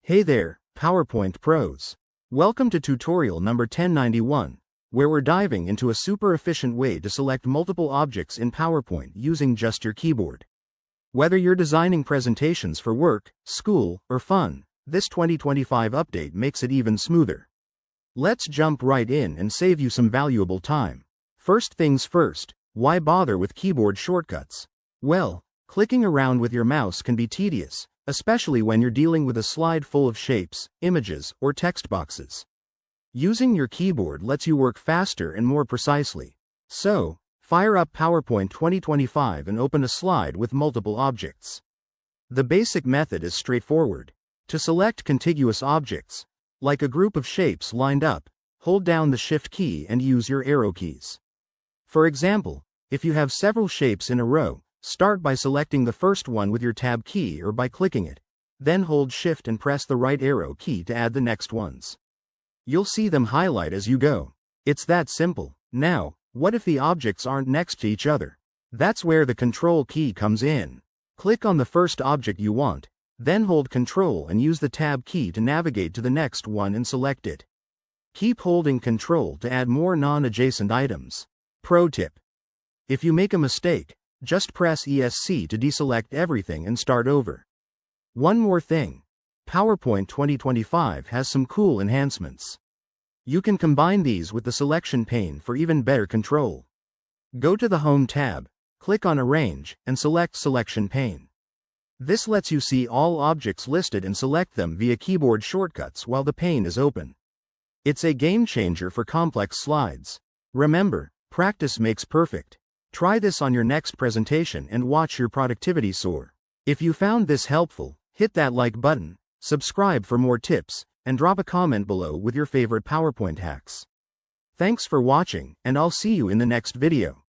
Hey there, PowerPoint pros. Welcome to tutorial number 1091, where we're diving into a super efficient way to select multiple objects in PowerPoint using just your keyboard. Whether you're designing presentations for work, school, or fun, this 2025 update makes it even smoother. Let's jump right in and save you some valuable time. First things first, why bother with keyboard shortcuts? Well, clicking around with your mouse can be tedious, especially when you're dealing with a slide full of shapes, images, or text boxes. Using your keyboard lets you work faster and more precisely. So, fire up PowerPoint 2025 and open a slide with multiple objects. The basic method is straightforward. To select contiguous objects, like a group of shapes lined up, hold down the Shift key and use your arrow keys. For example, if you have several shapes in a row, start by selecting the first one with your Tab key or by clicking it. Then hold Shift and press the right arrow key to add the next ones. You'll see them highlight as you go. It's that simple. Now, what if the objects aren't next to each other? That's where the Control key comes in. Click on the first object you want, then hold Control and use the Tab key to navigate to the next one and select it. Keep holding Control to add more non-adjacent items. Pro tip: if you make a mistake, just press ESC to deselect everything and start over. One more thing. PowerPoint 2025 has some cool enhancements. You can combine these with the selection pane for even better control. Go to the Home tab, click on Arrange, and select Selection Pane. This lets you see all objects listed and select them via keyboard shortcuts while the pane is open. It's a game changer for complex slides. Remember, practice makes perfect. Try this on your next presentation and watch your productivity soar. If you found this helpful, hit that like button, subscribe for more tips, and drop a comment below with your favorite PowerPoint hacks. Thanks for watching, and I'll see you in the next video.